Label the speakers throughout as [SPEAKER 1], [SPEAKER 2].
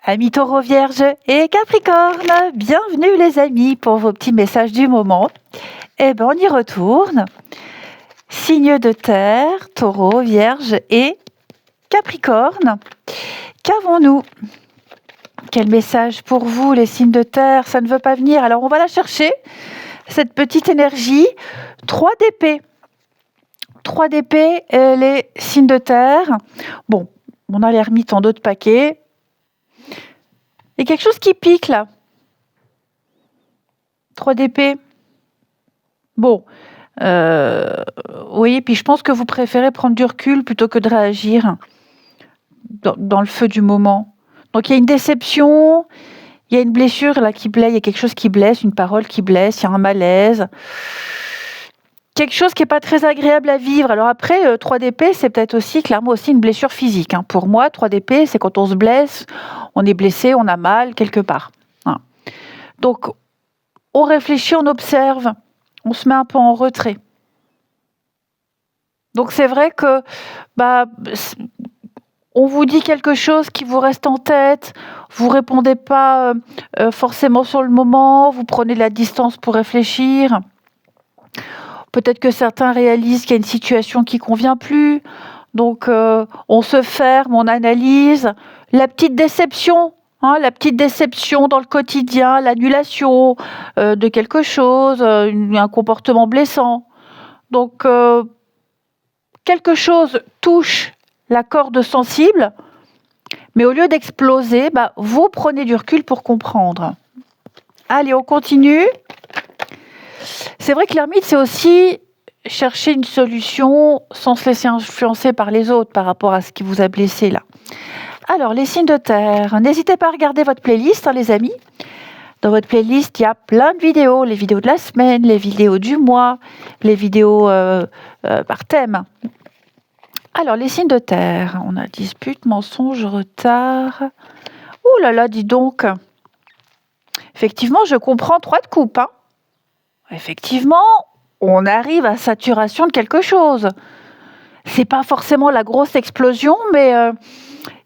[SPEAKER 1] Amis Taureau, Vierge et Capricorne, bienvenue les amis pour vos petits messages du moment. Eh bien, on y retourne. Signes de terre, Taureau, Vierge et Capricorne. Qu'avons-nous? Quel message pour vous, les signes de terre? Ça ne veut pas venir. Alors, on va la chercher, cette petite énergie. 3 d'épée. 3 d'épée, les signes de terre. Bon, on a l'ermite en d'autres paquets. Il y a quelque chose qui pique là. 3 d'épée. Bon. Oui, puis je pense que vous préférez prendre du recul plutôt que de réagir dans le feu du moment. Donc il y a une déception, il y a une blessure là qui blesse, il y a quelque chose qui blesse, une parole qui blesse, il y a un malaise. Quelque chose qui n'est pas très agréable à vivre. Alors après, 3 d'épée, c'est peut-être aussi, clairement aussi une blessure physique. Pour moi, 3 d'épée, c'est quand on se blesse, on est blessé, on a mal quelque part. Donc, on réfléchit, on observe, on se met un peu en retrait. Donc c'est vrai que on vous dit quelque chose qui vous reste en tête, vous répondez pas forcément sur le moment, vous prenez de la distance pour réfléchir. Peut-être que certains réalisent qu'il y a une situation qui convient plus, donc on se ferme, on analyse. La petite déception dans le quotidien, l'annulation de quelque chose, un comportement blessant. Donc quelque chose touche la corde sensible, mais au lieu d'exploser, vous prenez du recul pour comprendre. Allez, on continue. C'est vrai que l'ermite, c'est aussi chercher une solution sans se laisser influencer par les autres par rapport à ce qui vous a blessé là. Alors, les signes de terre, n'hésitez pas à regarder votre playlist, les amis. Dans votre playlist, il y a plein de vidéos, les vidéos de la semaine, les vidéos du mois, les vidéos par thème. Alors, les signes de terre, on a dispute, mensonge, retard. Ouh là là, dis donc. Effectivement, je comprends 3 de coupe. Effectivement, on arrive à saturation de quelque chose. C'est pas forcément la grosse explosion, mais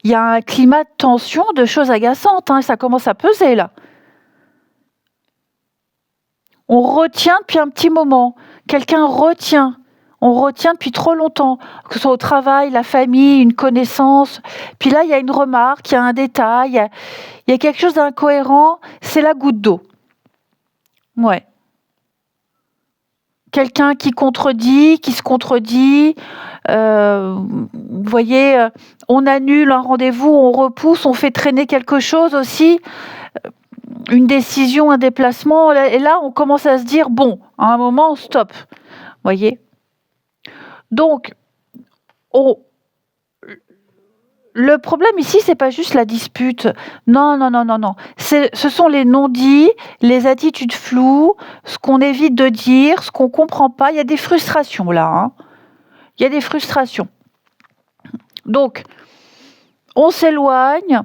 [SPEAKER 1] il y a un climat de tension, de choses agaçantes. Ça commence à peser là. On retient depuis un petit moment. Quelqu'un retient. On retient depuis trop longtemps, que ce soit au travail, la famille, une connaissance. Puis là, il y a une remarque, il y a un détail, il y a quelque chose d'incohérent. C'est la goutte d'eau. Ouais. Quelqu'un qui se contredit. Vous voyez, on annule un rendez-vous, on repousse, on fait traîner quelque chose aussi. Une décision, un déplacement. Et là, on commence à se dire, bon, à un moment, stop. Vous voyez ? Donc, le problème ici, c'est pas juste la dispute. Non. Ce sont les non-dits, les attitudes floues, ce qu'on évite de dire, ce qu'on comprend pas. Il y a des frustrations là. Il y a des frustrations. Donc, on s'éloigne,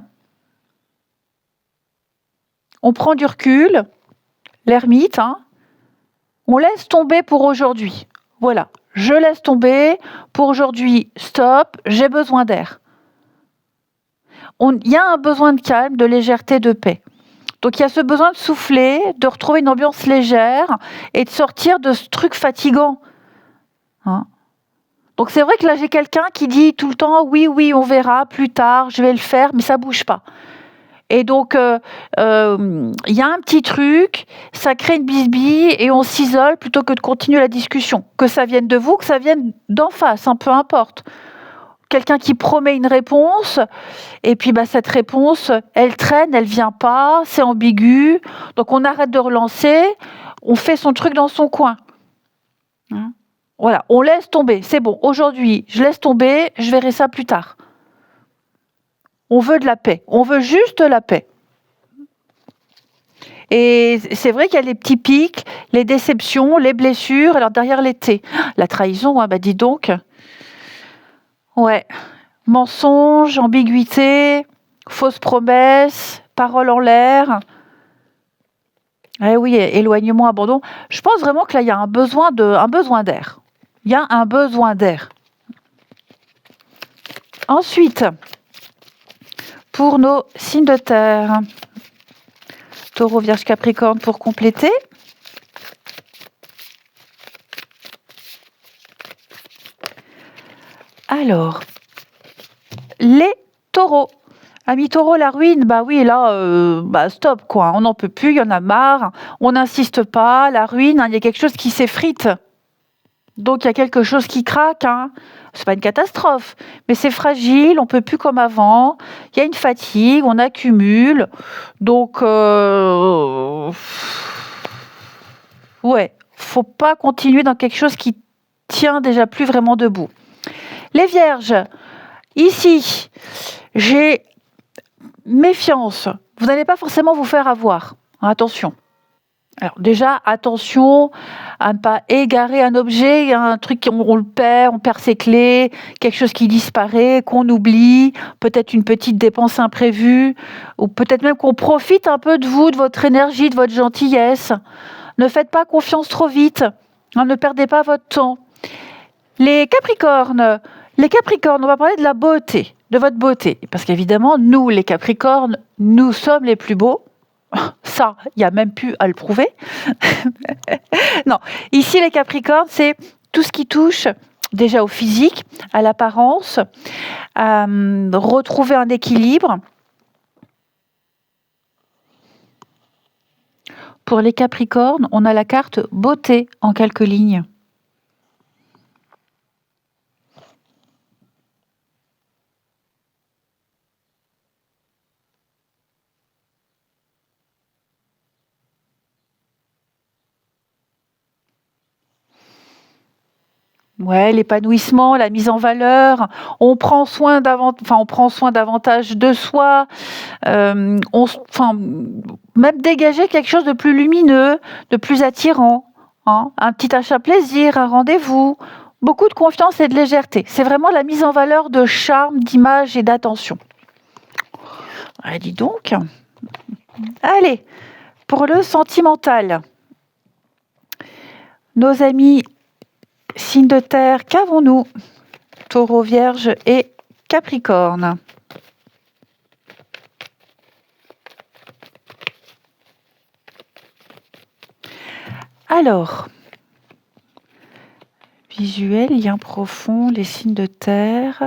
[SPEAKER 1] on prend du recul, l'ermite, on laisse tomber pour aujourd'hui. Voilà, je laisse tomber pour aujourd'hui, stop, j'ai besoin d'air. Il y a un besoin de calme, de légèreté, de paix. Donc il y a ce besoin de souffler, de retrouver une ambiance légère et de sortir de ce truc fatigant. Donc c'est vrai que là j'ai quelqu'un qui dit tout le temps oui, on verra plus tard, je vais le faire, mais ça bouge pas. Et donc il y a un petit truc, ça crée une bisbille et on s'isole plutôt que de continuer la discussion. Que ça vienne de vous, que ça vienne d'en face, peu importe. Quelqu'un qui promet une réponse, et puis cette réponse, elle traîne, elle vient pas, c'est ambigu, donc on arrête de relancer, on fait son truc dans son coin. Voilà, on laisse tomber, c'est bon, aujourd'hui, je laisse tomber, je verrai ça plus tard. On veut de la paix, on veut juste de la paix. Et c'est vrai qu'il y a les petits pics, les déceptions, les blessures, alors derrière l'été, la trahison, dis donc. Ouais, mensonge, ambiguïté, fausses promesses, paroles en l'air. Eh oui, éloignement, abandon. Je pense vraiment que là, il y a un besoin d'air. Il y a un besoin d'air. Ensuite, pour nos signes de terre. Taureau, Vierge, Capricorne pour compléter. Alors, les taureaux. Amis taureau, la ruine, bah oui, là, stop, quoi. On n'en peut plus, il y en a marre. On n'insiste pas, la ruine, il y a quelque chose qui s'effrite. Donc, il y a quelque chose qui craque. C'est pas une catastrophe, mais c'est fragile, on peut plus comme avant. Il y a une fatigue, on accumule. Donc, ouais, faut pas continuer dans quelque chose qui tient déjà plus vraiment debout. Les vierges, ici, j'ai méfiance. Vous n'allez pas forcément vous faire avoir. Attention. Alors déjà, attention à ne pas égarer un objet, un truc, on le perd, on perd ses clés, quelque chose qui disparaît, qu'on oublie, peut-être une petite dépense imprévue, ou peut-être même qu'on profite un peu de vous, de votre énergie, de votre gentillesse. Ne faites pas confiance trop vite, ne perdez pas votre temps. Les Capricornes, on va parler de la beauté, de votre beauté, parce qu'évidemment, nous, les Capricornes, nous sommes les plus beaux. Ça, il n'y a même plus à le prouver. Non, ici les Capricornes, c'est tout ce qui touche déjà au physique, à l'apparence, à retrouver un équilibre. Pour les Capricornes, on a la carte beauté en quelques lignes. Ouais, l'épanouissement, la mise en valeur, on prend soin davantage de soi, même dégager quelque chose de plus lumineux, de plus attirant, un petit achat plaisir, un rendez-vous, beaucoup de confiance et de légèreté. C'est vraiment la mise en valeur de charme, d'image et d'attention. Ah, dis donc. Allez, pour le sentimental, nos amis signes de terre, qu'avons-nous? Taureau, Vierge et Capricorne. Alors, visuel, lien profond, les signes de terre,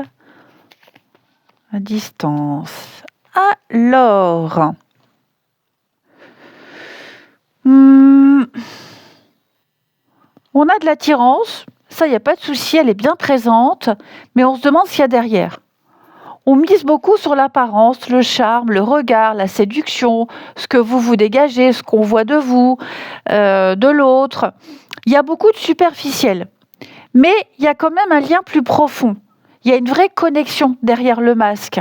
[SPEAKER 1] à distance. Alors, on a de l'attirance, ça, il n'y a pas de souci, elle est bien présente, mais on se demande ce qu'il y a derrière. On mise beaucoup sur l'apparence, le charme, le regard, la séduction, ce que vous dégagez, ce qu'on voit de vous, de l'autre. Il y a beaucoup de superficiel, mais il y a quand même un lien plus profond. Il y a une vraie connexion derrière le masque.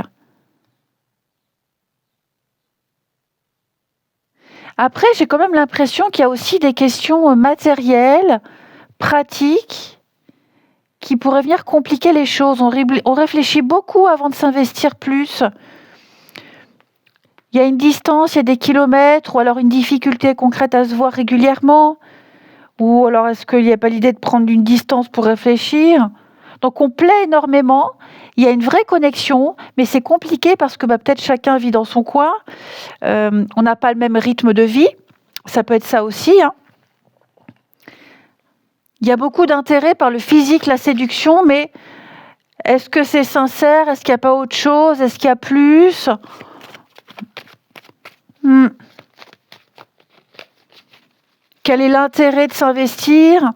[SPEAKER 1] Après, j'ai quand même l'impression qu'il y a aussi des questions matérielles, pratiques, qui pourraient venir compliquer les choses. On réfléchit beaucoup avant de s'investir plus. Il y a une distance, il y a des kilomètres, ou alors une difficulté concrète à se voir régulièrement. Ou alors est-ce qu'il n'y a pas l'idée de prendre une distance pour réfléchir? Donc on plaît énormément, il y a une vraie connexion, mais c'est compliqué parce que peut-être chacun vit dans son coin. On n'a pas le même rythme de vie, ça peut être ça aussi. Il y a beaucoup d'intérêt par le physique, la séduction, mais est-ce que c'est sincère? Est-ce qu'il n'y a pas autre chose? Est-ce qu'il y a plus? Quel est l'intérêt de s'investir?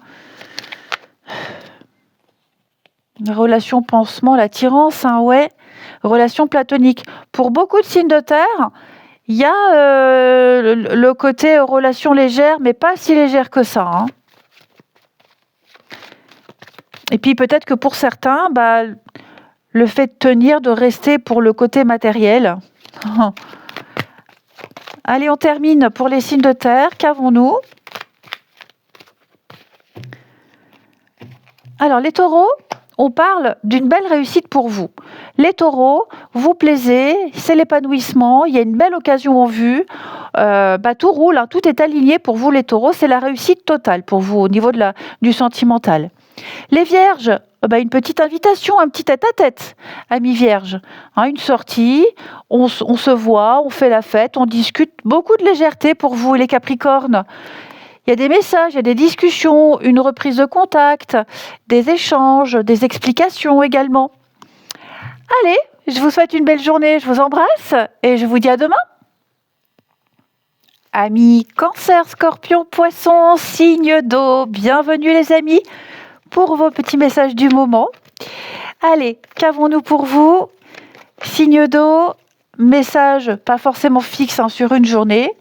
[SPEAKER 1] Relation pansement, l'attirance, ouais. Relation platonique. Pour beaucoup de signes de terre, il y a le côté relation légère, mais pas si légère que ça. Et puis peut-être que pour certains, le fait de tenir, de rester pour le côté matériel. Allez, on termine pour les signes de terre. Qu'avons-nous? Alors, les taureaux, on parle d'une belle réussite pour vous. Les taureaux, vous plaisez, c'est l'épanouissement, il y a une belle occasion en vue. Tout roule, tout est aligné pour vous les taureaux, c'est la réussite totale pour vous au niveau du sentimental. Les vierges, une petite invitation, un petit tête-à-tête, amis vierges. Une sortie, on se voit, on fait la fête, on discute. Beaucoup de légèreté pour vous, les capricornes. Il y a des messages, il y a des discussions, une reprise de contact, des échanges, des explications également. Allez, je vous souhaite une belle journée, je vous embrasse et je vous dis à demain. Amis Cancer, Scorpion, Poisson, signe d'eau, bienvenue les amis pour vos petits messages du moment. Allez, qu'avons-nous pour vous? Signe d'eau, message pas forcément fixe sur une journée.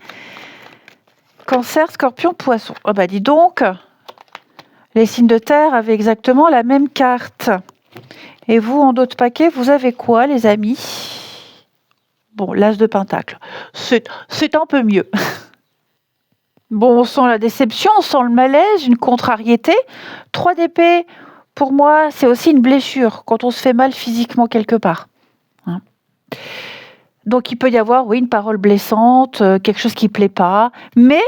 [SPEAKER 1] Cancer, Scorpion, Poisson. Dis donc, les signes de terre avaient exactement la même carte. Et vous, en d'autres paquets, vous avez quoi, les amis? Bon, l'as de pentacle. C'est un peu mieux. Bon, on sent la déception, on sent le malaise, une contrariété. 3 d'épée, pour moi, c'est aussi une blessure, quand on se fait mal physiquement quelque part. Donc, il peut y avoir, oui, une parole blessante, quelque chose qui ne plaît pas, mais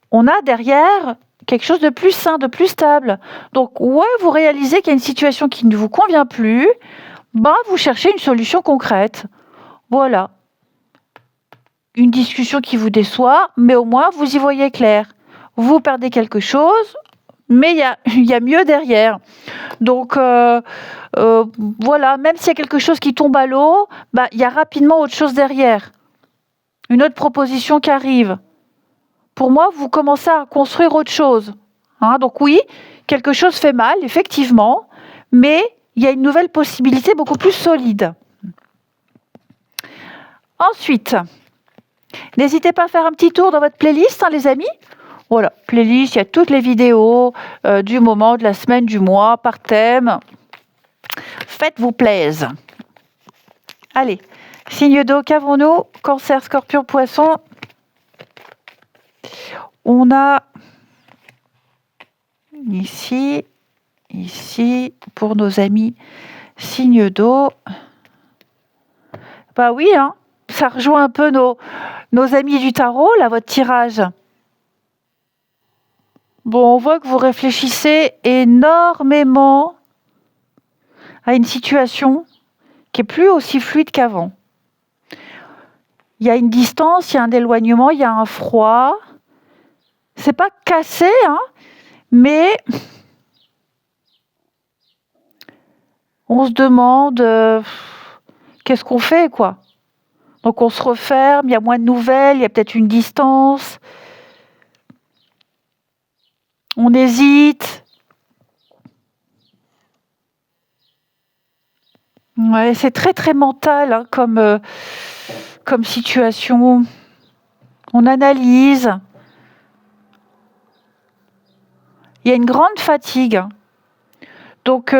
[SPEAKER 1] on a derrière quelque chose de plus sain, de plus stable. Donc, ouais, vous réalisez qu'il y a une situation qui ne vous convient plus, vous cherchez une solution concrète. Voilà. Une discussion qui vous déçoit, mais au moins, vous y voyez clair. Vous perdez quelque chose, mais il y a mieux derrière. Donc, voilà, même s'il y a quelque chose qui tombe à l'eau, il y a rapidement autre chose derrière. Une autre proposition qui arrive. Pour moi, vous commencez à construire autre chose. Donc oui, quelque chose fait mal, effectivement, mais il y a une nouvelle possibilité beaucoup plus solide. Ensuite, n'hésitez pas à faire un petit tour dans votre playlist, les amis. Voilà, playlist, il y a toutes les vidéos du moment, de la semaine, du mois, par thème. Faites-vous plaisir. Allez, signe d'eau, qu'avons-nous? Cancer, Scorpion, Poisson. On a ici, pour nos amis signe d'eau. Oui, ça rejoint un peu nos amis du tarot, là, votre tirage. Bon, on voit que vous réfléchissez énormément à une situation qui est plus aussi fluide qu'avant. Il y a une distance, il y a un éloignement, il y a un froid. C'est pas cassé, mais on se demande qu'est-ce qu'on fait, quoi. Donc on se referme, il y a moins de nouvelles, il y a peut-être une distance. On hésite. Ouais, c'est très très mental comme situation. On analyse. Il y a une grande fatigue. Donc,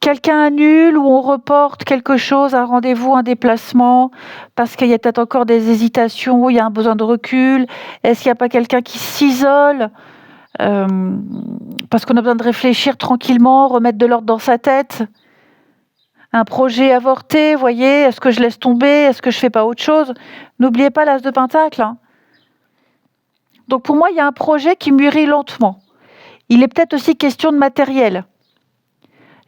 [SPEAKER 1] quelqu'un annule ou on reporte quelque chose, un rendez-vous, un déplacement, parce qu'il y a peut-être encore des hésitations, il y a un besoin de recul. Est-ce qu'il n'y a pas quelqu'un qui s'isole parce qu'on a besoin de réfléchir tranquillement, remettre de l'ordre dans sa tête? Un projet avorté, vous voyez, est-ce que je laisse tomber? Est-ce que je ne fais pas autre chose? N'oubliez pas l'as de pentacle. Donc pour moi, il y a un projet qui mûrit lentement. Il est peut-être aussi question de matériel.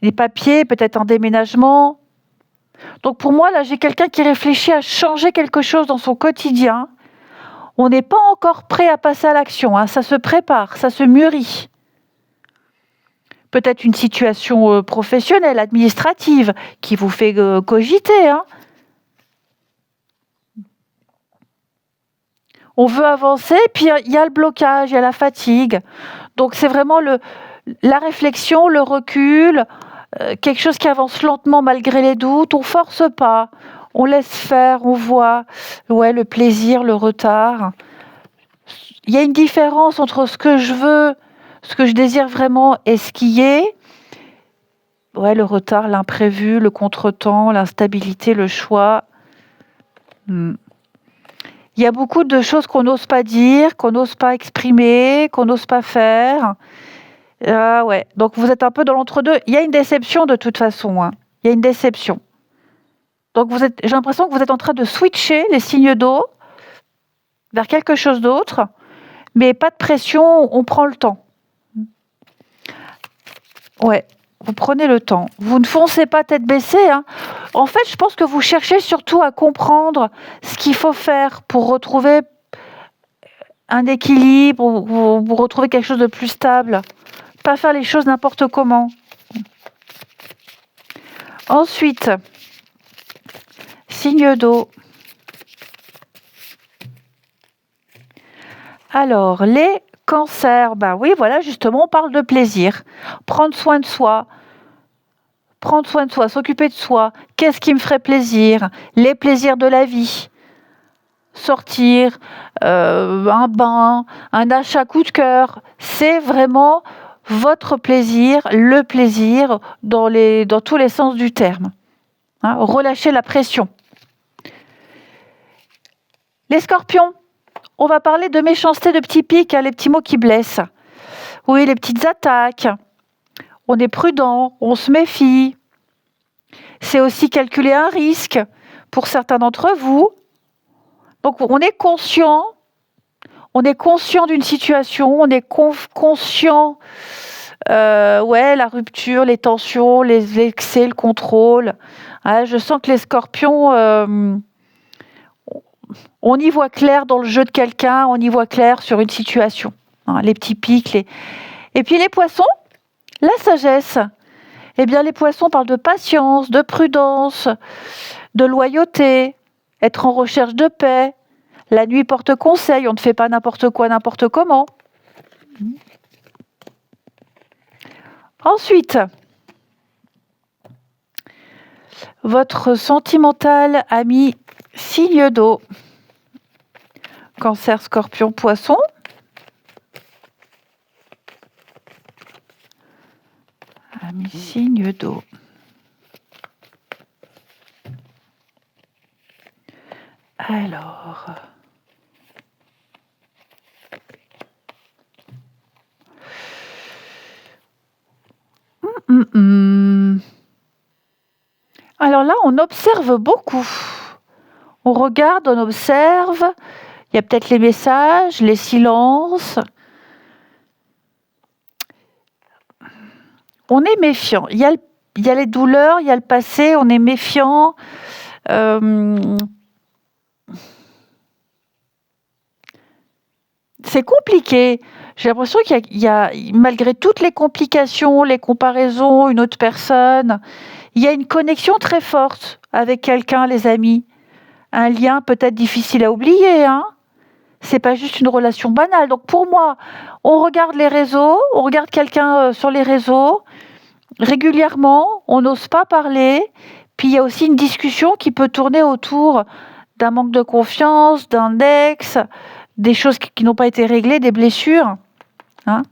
[SPEAKER 1] Les papiers, peut-être un déménagement. Donc pour moi, là, j'ai quelqu'un qui réfléchit à changer quelque chose dans son quotidien. On n'est pas encore prêt à passer à l'action. Ça se prépare, ça se mûrit. Peut-être une situation professionnelle, administrative, qui vous fait cogiter. On veut avancer, puis il y a le blocage, il y a la fatigue. Donc c'est vraiment la réflexion, le recul, quelque chose qui avance lentement malgré les doutes. On force pas, on laisse faire, on voit le plaisir, le retard. Il y a une différence entre ce que je veux, ce que je désire vraiment et ce qui est. Le retard, l'imprévu, le contretemps, l'instabilité, le choix. Il y a beaucoup de choses qu'on n'ose pas dire, qu'on n'ose pas exprimer, qu'on n'ose pas faire. Donc vous êtes un peu dans l'entre-deux. Il y a une déception de toute façon. Il y a une déception. Donc j'ai l'impression que vous êtes en train de switcher les signes d'eau vers quelque chose d'autre, mais pas de pression, on prend le temps. Ouais, vous prenez le temps. Vous ne foncez pas tête baissée, hein. En fait, je pense que vous cherchez surtout à comprendre ce qu'il faut faire pour retrouver un équilibre ou retrouver quelque chose de plus stable. Pas faire les choses n'importe comment. Ensuite, signe d'eau. Alors, les cancers, ben oui, voilà, justement, on parle de plaisir. Prendre soin de soi, s'occuper de soi. Qu'est-ce qui me ferait plaisir? Les plaisirs de la vie. Sortir, un bain, un achat coup de cœur. C'est vraiment votre plaisir, le plaisir dans tous les sens du terme. Hein, relâchez la pression. Les scorpions, on va parler de méchanceté, de petits pics, hein, les petits mots qui blessent. Oui, les petites attaques. On est prudent, on se méfie. C'est aussi calculer un risque pour certains d'entre vous. Donc on est conscient d'une situation, on est conscient, la rupture, les tensions, les excès, le contrôle. Hein, je sens que les scorpions, on y voit clair dans le jeu de quelqu'un, on y voit clair sur une situation. Hein, les petits pics. Et puis les poissons, la sagesse. Eh bien, les poissons parlent de patience, de prudence, de loyauté, être en recherche de paix. La nuit porte conseil, on ne fait pas n'importe quoi, n'importe comment. Ensuite, votre sentimental ami signe d'eau. Cancer, Scorpion, Poisson. Ami signe d'eau. Alors... Alors là, on observe beaucoup. On regarde, on observe. Il y a peut-être les messages, les silences. On est méfiant. Il y a les douleurs, il y a le passé, on est méfiant. C'est compliqué. J'ai l'impression qu'il y a, malgré toutes les complications, les comparaisons, une autre personne, il y a une connexion très forte avec quelqu'un, les amis. Un lien peut-être difficile à oublier, hein. C'est pas juste une relation banale. Donc pour moi, on regarde les réseaux, on regarde quelqu'un sur les réseaux régulièrement, on n'ose pas parler. Puis il y a aussi une discussion qui peut tourner autour d'un manque de confiance, d'un ex, des choses qui n'ont pas été réglées, des blessures. Hein,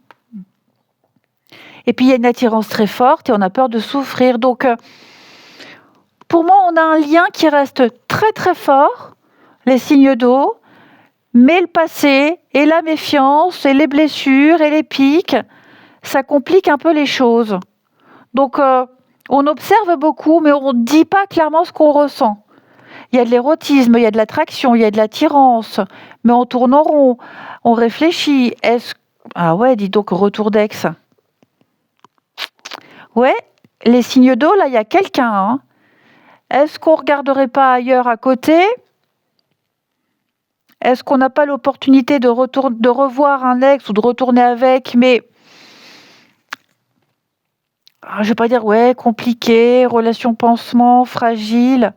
[SPEAKER 1] et puis il y a une attirance très forte et on a peur de souffrir. Donc pour moi, on a un lien qui reste très très fort, les signes d'eau, mais le passé et la méfiance et les blessures et les pics, ça complique un peu les choses. Donc on observe beaucoup, mais on ne dit pas clairement ce qu'on ressent. Il y a de l'érotisme, il y a de l'attraction, il y a de l'attirance, mais on tourne en rond, on réfléchit. Ah ouais, dis donc, retour d'ex. Ouais, les signes d'eau, là, il y a quelqu'un. Hein. Est-ce qu'on ne regarderait pas ailleurs à côté? Est-ce qu'on n'a pas l'opportunité de revoir un ex ou de retourner avec, mais je ne vais pas dire, compliqué, relation pansement, fragile.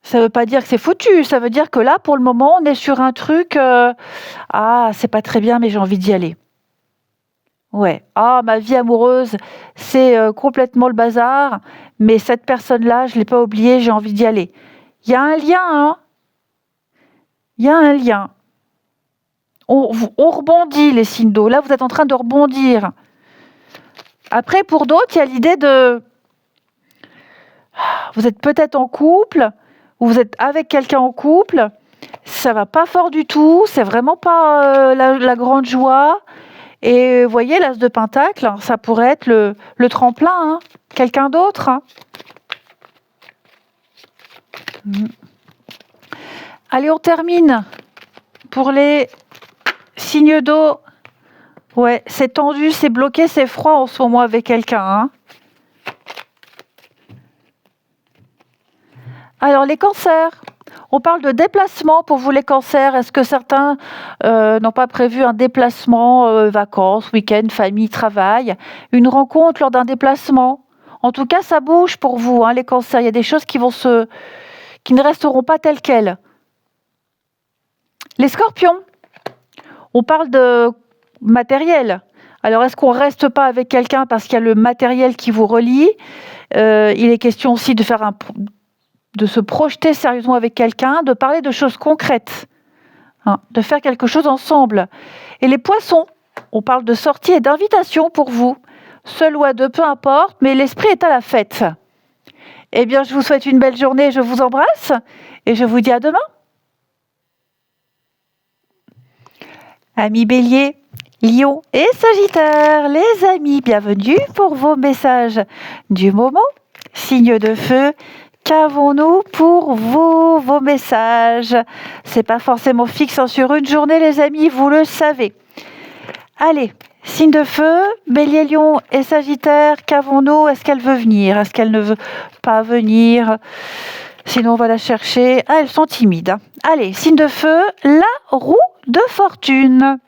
[SPEAKER 1] Ça ne veut pas dire que c'est foutu, ça veut dire que là, pour le moment, on est sur un truc, c'est pas très bien, mais j'ai envie d'y aller. Ouais, ma vie amoureuse, c'est complètement le bazar, mais cette personne-là, je ne l'ai pas oubliée, j'ai envie d'y aller. Il y a un lien, hein. Il y a un lien. On rebondit, les signes d'eau. Là, vous êtes en train de rebondir. Après, pour d'autres, il y a l'idée de... Vous êtes peut-être en couple, ou vous êtes avec quelqu'un en couple, ça va pas fort du tout, c'est vraiment pas la grande joie. Et vous voyez, l'as de pentacle, ça pourrait être le tremplin, hein, quelqu'un d'autre. Hein. Allez, on termine pour les signes d'eau Ouais, c'est tendu, c'est bloqué, c'est froid en ce moment avec quelqu'un, hein. Alors, les cancers. On parle de déplacement pour vous, les cancers. Est-ce que certains n'ont pas prévu un déplacement, vacances, week-end, famille, travail, une rencontre lors d'un déplacement? En tout cas, ça bouge pour vous, hein, les cancers. Il y a des choses qui ne resteront pas telles quelles. Les scorpions. On parle de matériel. Alors, est-ce qu'on ne reste pas avec quelqu'un parce qu'il y a le matériel qui vous relie? Il est question aussi de se projeter sérieusement avec quelqu'un, de parler de choses concrètes, hein, de faire quelque chose ensemble. Et les poissons, on parle de sortie et d'invitation pour vous. Seul ou à deux, peu importe, mais l'esprit est à la fête. Eh bien, je vous souhaite une belle journée, je vous embrasse et je vous dis à demain. Amis Bélier, Lion et Sagittaire, les amis, bienvenue pour vos messages du moment. Signe de feu, qu'avons-nous pour vous, vos messages? C'est pas forcément fixe, hein, sur une journée, les amis, vous le savez. Allez, signe de feu, Bélier, Lion et Sagittaire, qu'avons-nous? Est-ce qu'elle veut venir? Est-ce qu'elle ne veut pas venir? Sinon, on va la chercher. Ah, elles sont timides, hein. Allez, signe de feu, la roue de fortune.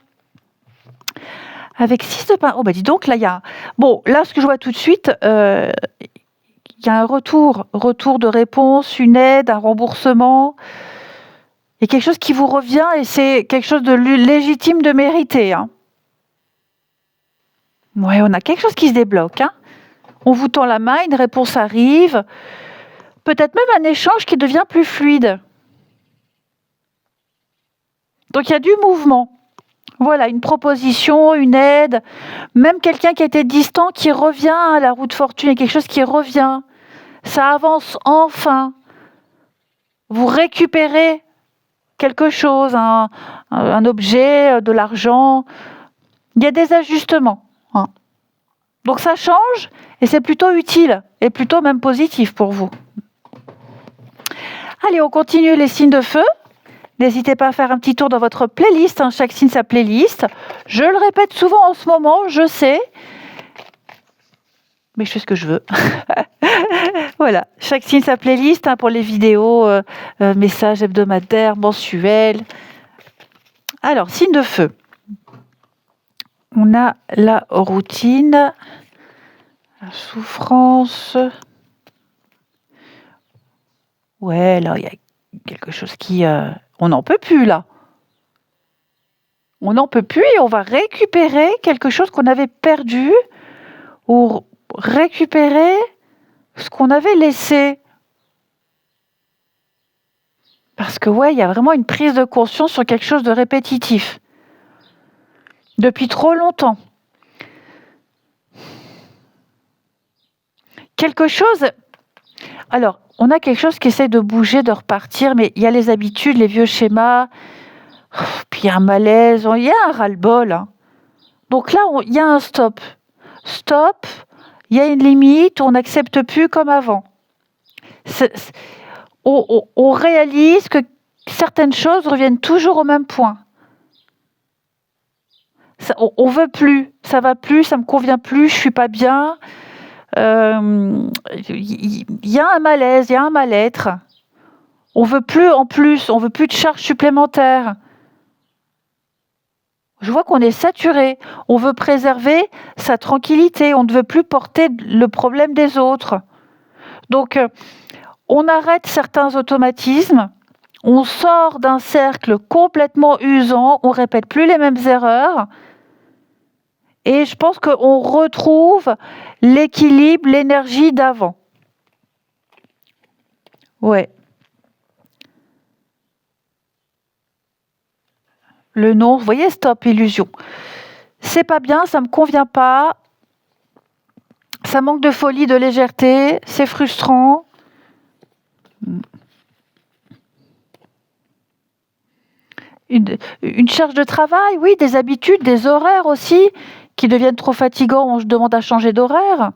[SPEAKER 1] Avec 6 de pain. Oh, bah dis donc, là, il y a... Bon, là, ce que je vois tout de suite, il y a un retour de réponse, une aide, un remboursement. Il y a quelque chose qui vous revient et c'est quelque chose de légitime, de mérité, hein. Ouais, on a quelque chose qui se débloque, hein. On vous tend la main, une réponse arrive. Peut-être même un échange qui devient plus fluide. Donc il y a du mouvement. Voilà, une proposition, une aide, même quelqu'un qui était distant qui revient à la roue de fortune, il y a quelque chose qui revient. Ça avance enfin. Vous récupérez quelque chose, un objet, de l'argent. Il y a des ajustements, hein. Donc ça change et c'est plutôt utile et plutôt même positif pour vous. Allez, on continue les signes de feu. N'hésitez pas à faire un petit tour dans votre playlist, hein, chaque signe sa playlist. Je le répète souvent en ce moment, je sais, mais je fais ce que je veux. Voilà, chaque signe sa playlist, hein, pour les vidéos, messages hebdomadaires, mensuels. Alors, signe de feu. On a la routine, la souffrance. Ouais, là, il y a quelque chose qui... on n'en peut plus, là. On n'en peut plus et on va récupérer quelque chose qu'on avait perdu ou récupérer ce qu'on avait laissé. Parce que, ouais, il y a vraiment une prise de conscience sur quelque chose de répétitif. Depuis trop longtemps. Quelque chose... Alors, on a quelque chose qui essaie de bouger, de repartir, mais il y a les habitudes, les vieux schémas, puis il y a un malaise, il y a un ras-le-bol, hein. Donc là, il y a un stop. Stop, il y a une limite, on n'accepte plus comme avant. On réalise que certaines choses reviennent toujours au même point. On veut plus, ça va plus, ça me convient plus, je suis pas bien. Il y a un malaise, il y a un mal-être. On veut plus en plus, on veut plus de charges supplémentaires. Je vois qu'on est saturé. On veut préserver sa tranquillité. On ne veut plus porter le problème des autres. Donc, on arrête certains automatismes. On sort d'un cercle complètement usant. On répète plus les mêmes erreurs. Et je pense qu'on retrouve l'équilibre, l'énergie d'avant. Ouais. Le non, vous voyez, stop, illusion. C'est pas bien, ça me convient pas. Ça manque de folie, de légèreté. C'est frustrant. Une charge de travail, oui, des habitudes, des horaires aussi, qui deviennent trop fatigants, on se demande à changer d'horaire.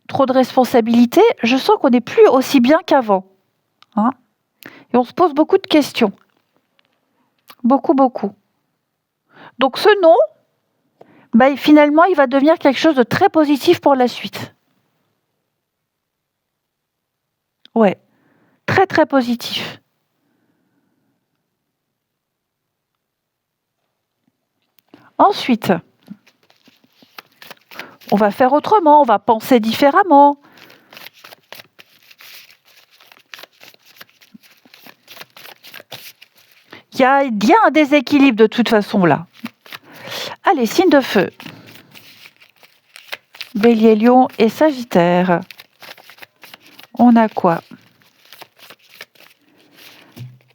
[SPEAKER 1] Trop de responsabilités. Je sens qu'on n'est plus aussi bien qu'avant, hein. Et on se pose beaucoup de questions. Beaucoup, beaucoup. Donc ce non, finalement, il va devenir quelque chose de très positif pour la suite. Ouais, très très positif. Ensuite, on va faire autrement, on va penser différemment. Il y a un déséquilibre de toute façon là. Allez, signe de feu. Bélier, Lion et Sagittaire. On a quoi?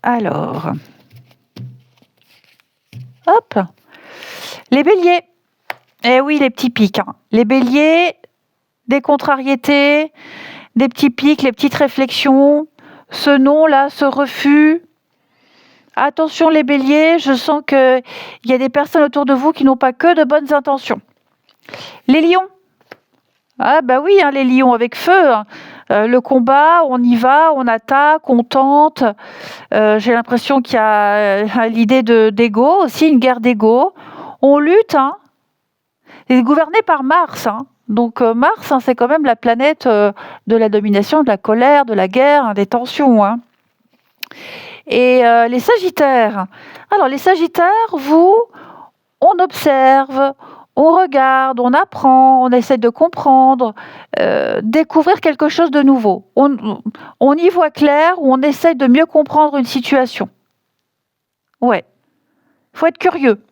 [SPEAKER 1] Alors, hop, les béliers. Eh oui, les petits pics. Les béliers, des contrariétés, des petits pics, les petites réflexions, ce non-là, ce refus. Attention les béliers, je sens qu'il y a des personnes autour de vous qui n'ont pas que de bonnes intentions. Les lions. Ah bah oui, les lions avec feu. Le combat, on y va, on attaque, on tente. J'ai l'impression qu'il y a l'idée d'ego aussi, une guerre d'ego. On lutte. C'est gouverné par Mars. Donc Mars, c'est quand même la planète de la domination, de la colère, de la guerre, des tensions. Et les Sagittaires. Alors les Sagittaires, vous, on observe, on regarde, on apprend, on essaie de comprendre, découvrir quelque chose de nouveau. On y voit clair ou on essaie de mieux comprendre une situation. Ouais, il faut être curieux.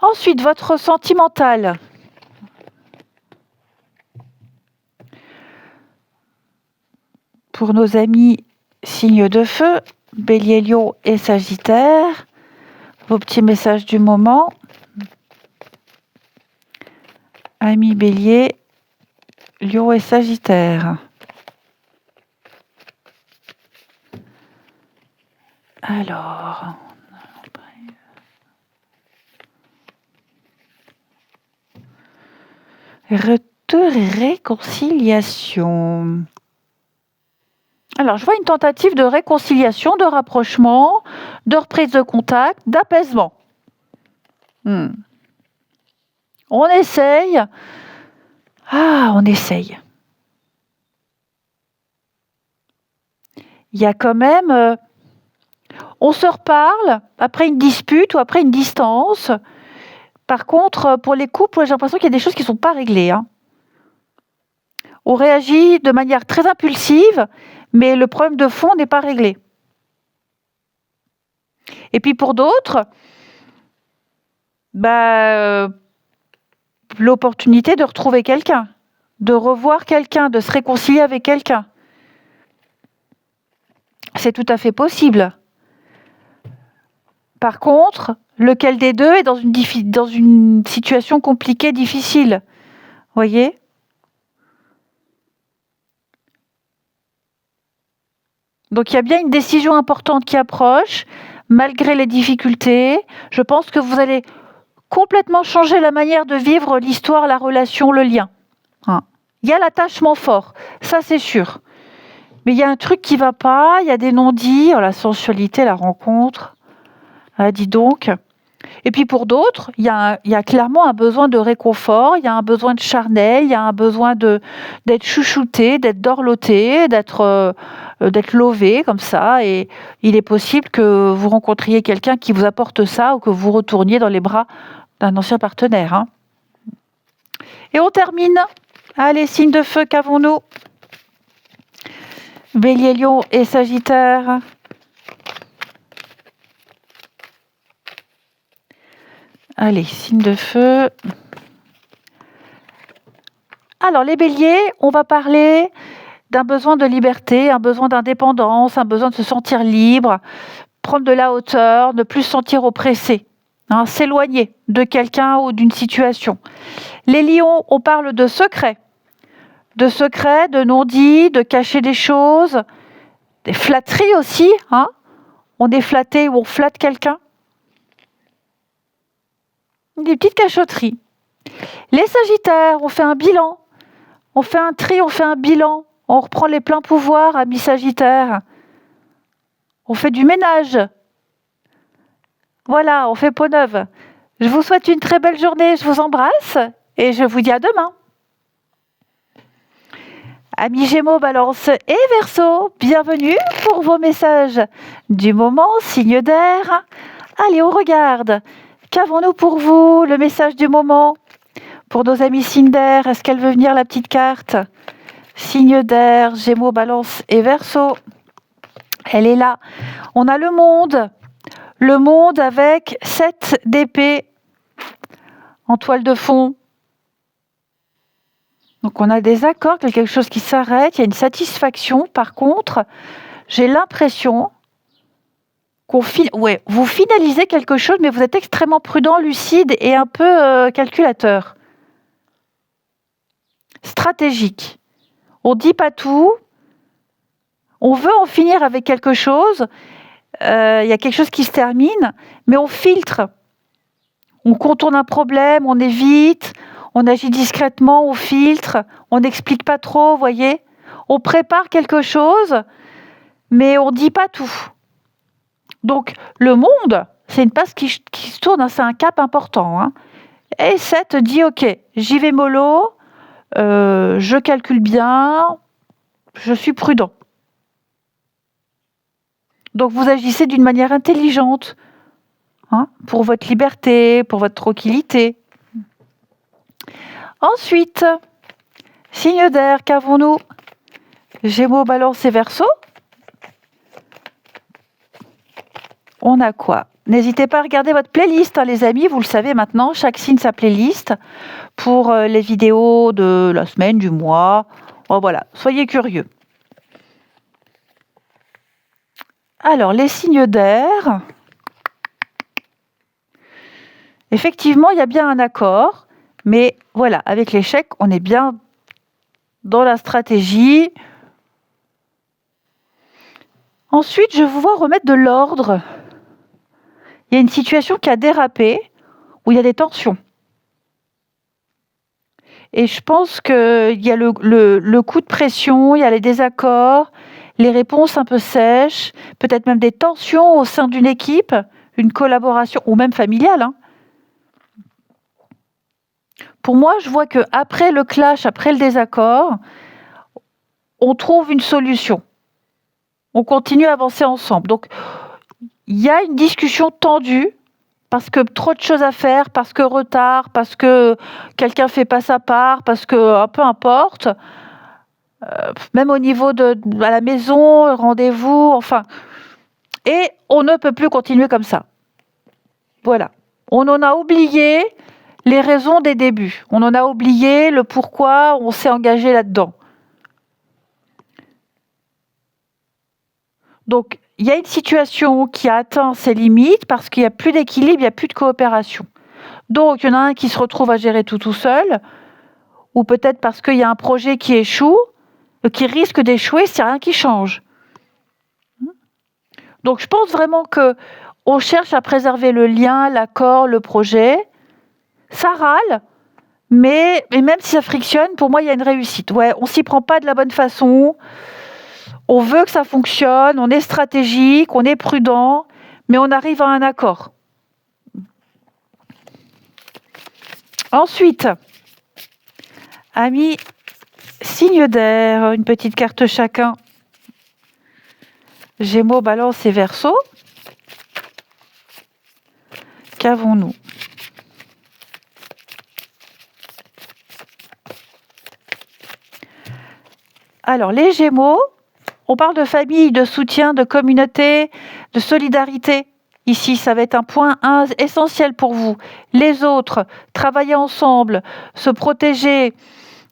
[SPEAKER 1] Ensuite, votre sentimental. Pour nos amis signes de feu, Bélier, Lion et Sagittaire, vos petits messages du moment. Amis Bélier, Lion et Sagittaire. Alors, retour et réconciliation. Alors, je vois une tentative de réconciliation, de rapprochement, de reprise de contact, d'apaisement. On essaye. On essaye. Il y a quand même... on se reparle après une dispute ou après une distance. Par contre, pour les couples, j'ai l'impression qu'il y a des choses qui ne sont pas réglées. On réagit de manière très impulsive, mais le problème de fond n'est pas réglé. Et puis pour d'autres, l'opportunité de retrouver quelqu'un, de revoir quelqu'un, de se réconcilier avec quelqu'un. C'est tout à fait possible. Par contre, lequel des deux est dans une situation compliquée, difficile? Voyez ? Donc il y a bien une décision importante qui approche, malgré les difficultés. Je pense que vous allez complètement changer la manière de vivre l'histoire, la relation, le lien. Il y a l'attachement fort, ça c'est sûr. Mais il y a un truc qui ne va pas, il y a des non-dits, la sensualité, la rencontre. Dis donc. Et puis pour d'autres, il y a clairement un besoin de réconfort, il y a un besoin de charnel, il y a un besoin d'être chouchouté, d'être dorloté, d'être lové comme ça. Et il est possible que vous rencontriez quelqu'un qui vous apporte ça ou que vous retourniez dans les bras d'un ancien partenaire. Et on termine. Allez, signe de feu, qu'avons-nous? Bélier, Lion et Sagittaire. Allez, signe de feu. Alors, les béliers, on va parler d'un besoin de liberté, un besoin d'indépendance, un besoin de se sentir libre, prendre de la hauteur, ne plus se sentir oppressé, s'éloigner de quelqu'un ou d'une situation. Les lions, on parle de secrets, de non-dits, de cacher des choses, des flatteries aussi. On est flatté ou on flatte quelqu'un. Des petites cachotteries. Les Sagittaires, on fait un bilan. On fait un tri, on fait un bilan. On reprend les pleins pouvoirs, amis Sagittaires. On fait du ménage. Voilà, on fait peau neuve. Je vous souhaite une très belle journée, je vous embrasse et je vous dis à demain. Amis Gémeaux, Balance et Verseau, bienvenue pour vos messages du moment, signe d'air. Allez, on regarde. Qu'avons-nous pour vous, le message du moment? Pour nos amis signes d'air, est-ce qu'elle veut venir la petite carte? Signe d'air, Gémeaux, Balance et Verseau. Elle est là. On a le monde avec 7 d'épée en toile de fond. Donc on a des accords, quelque chose qui s'arrête, il y a une satisfaction. Par contre, j'ai l'impression vous finalisez quelque chose, mais vous êtes extrêmement prudent, lucide et un peu calculateur. Stratégique. On ne dit pas tout. On veut en finir avec quelque chose. Il y a quelque chose qui se termine, mais on filtre. On contourne un problème, on évite, on agit discrètement, on filtre, on n'explique pas trop, vous voyez. On prépare quelque chose, mais on ne dit pas tout. Donc, le monde, c'est une passe qui se tourne, c'est un cap important. Hein. Et 7 dit, ok, j'y vais mollo, je calcule bien, je suis prudent. Donc, vous agissez d'une manière intelligente, hein, pour votre liberté, pour votre tranquillité. Ensuite, signe d'air, qu'avons-nous? Gémeaux, Balance et Verseau. On a quoi? N'hésitez pas à regarder votre playlist, hein, les amis, vous le savez maintenant, chaque signe sa playlist pour les vidéos de la semaine, du mois. Oh, voilà, soyez curieux. Alors, les signes d'air. Effectivement, il y a bien un accord, mais voilà, avec l'échec, on est bien dans la stratégie. Ensuite, je vous vois remettre de l'ordre. Il y a une situation qui a dérapé, où il y a des tensions. Et je pense qu'il y a le coup de pression, il y a les désaccords, les réponses un peu sèches, peut-être même des tensions au sein d'une équipe, une collaboration, ou même familiale. Hein. Pour moi, je vois qu'après le clash, après le désaccord, on trouve une solution. On continue à avancer ensemble. Donc, il y a une discussion tendue, parce que trop de choses à faire, parce que retard, parce que quelqu'un ne fait pas sa part, parce que peu importe. Même au niveau à la maison, rendez-vous, enfin. Et on ne peut plus continuer comme ça. Voilà. On en a oublié les raisons des débuts. On en a oublié le pourquoi on s'est engagé là-dedans. Donc, il y a une situation qui a atteint ses limites parce qu'il n'y a plus d'équilibre, il n'y a plus de coopération. Donc, il y en a un qui se retrouve à gérer tout seul, ou peut-être parce qu'il y a un projet qui échoue, qui risque d'échouer s'il n'y a rien qui change. Donc, je pense vraiment qu'on cherche à préserver le lien, l'accord, le projet. Ça râle, mais même si ça frictionne, pour moi, il y a une réussite. Ouais, on ne s'y prend pas de la bonne façon. On veut que ça fonctionne, on est stratégique, on est prudent, mais on arrive à un accord. Ensuite, amis, signe d'air, une petite carte chacun. Gémeaux, Balance et Verseau. Qu'avons-nous? Alors, les Gémeaux, on parle de famille, de soutien, de communauté, de solidarité. Ici, ça va être un point essentiel pour vous. Les autres, travailler ensemble, se protéger,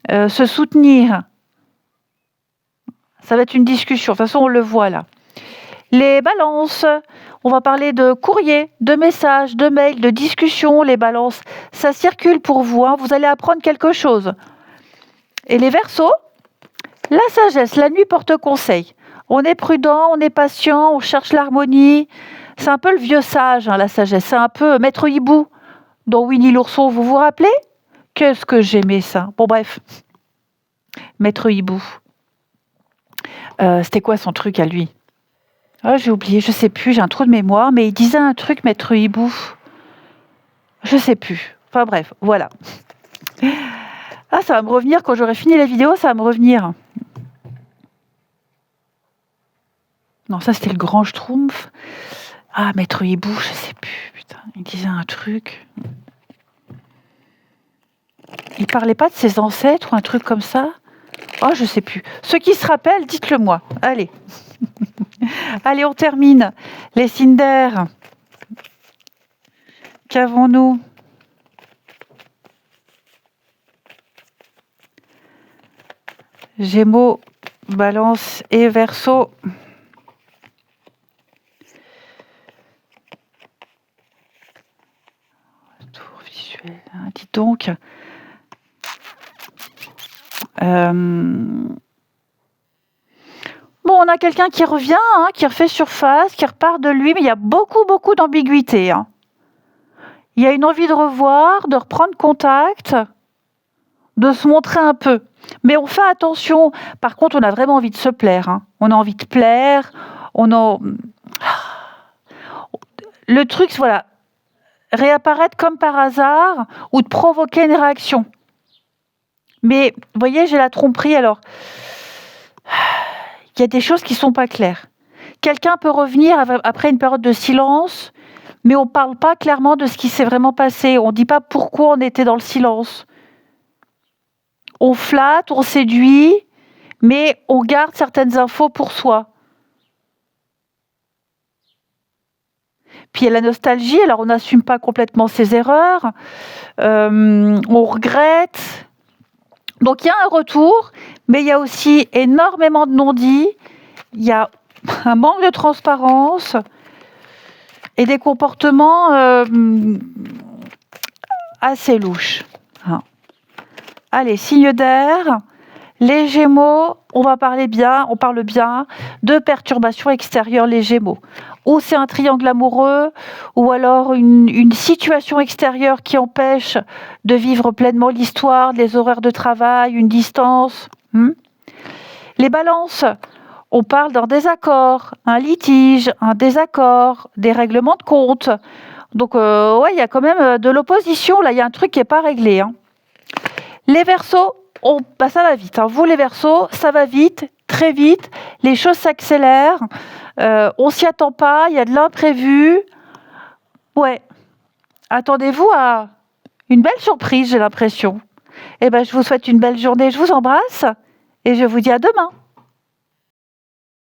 [SPEAKER 1] se soutenir. Ça va être une discussion. De toute façon, on le voit là. Les balances, on va parler de courrier, de messages, de mails, de discussions. Les balances, ça circule pour vous. Hein. Vous allez apprendre quelque chose. Et les Verseaux, la sagesse, la nuit porte conseil. On est prudent, on est patient, on cherche l'harmonie. C'est un peu le vieux sage, hein, la sagesse. C'est un peu Maître Hibou dans Winnie l'ourson. Vous vous rappelez? Qu'est-ce que j'aimais ça. Bon bref, Maître Hibou. C'était quoi son truc à lui? Oh, j'ai oublié, je sais plus, j'ai un trou de mémoire, mais il disait un truc, Maître Hibou. Je sais plus. Enfin bref, voilà. Ah, ça va me revenir quand j'aurai fini la vidéo, ça va me revenir. Non, ça c'était le grand Schtroumpf. Ah, Maître Hibou, je sais plus. Putain, il disait un truc. Il parlait pas de ses ancêtres ou un truc comme ça? Oh, je sais plus. Ceux qui se rappellent, dites-le moi. Allez. Allez, on termine. Les Cinder. Qu'avons-nous? Gémeaux, Balance et Verseau. Tour visuel, hein, dites donc. Bon, on a quelqu'un qui revient, hein, qui refait surface, qui repart de lui, mais il y a beaucoup d'ambiguïté. Hein. Il y a une envie de revoir, de reprendre contact, de se montrer un peu. Mais on fait attention. Par contre, on a vraiment envie de se plaire. Hein. On a envie de plaire. Le truc, voilà, réapparaître comme par hasard ou de provoquer une réaction. Mais, vous voyez, j'ai la tromperie, alors... Il y a des choses qui ne sont pas claires. Quelqu'un peut revenir après une période de silence, mais on ne parle pas clairement de ce qui s'est vraiment passé. On ne dit pas pourquoi on était dans le silence. On flatte, on séduit, mais on garde certaines infos pour soi. Puis il y a la nostalgie, alors on n'assume pas complètement ses erreurs, on regrette. Donc il y a un retour, mais il y a aussi énormément de non-dits, il y a un manque de transparence et des comportements assez louches. Hein. Allez, signe d'air, les Gémeaux, on parle bien de perturbations extérieures, les Gémeaux. Ou c'est un triangle amoureux, ou alors une situation extérieure qui empêche de vivre pleinement l'histoire, les horaires de travail, une distance. Les balances, on parle d'un désaccord, un litige, un désaccord, des règlements de compte. Donc, il y a quand même de l'opposition, là, il y a un truc qui n'est pas réglé. Hein. Les Verseaux, ça va vite. Hein. Vous, les Verseaux, ça va vite, très vite. Les choses s'accélèrent. On s'y attend pas. Il y a de l'imprévu. Ouais. Attendez-vous à une belle surprise, j'ai l'impression. Je vous souhaite une belle journée. Je vous embrasse et je vous dis à demain.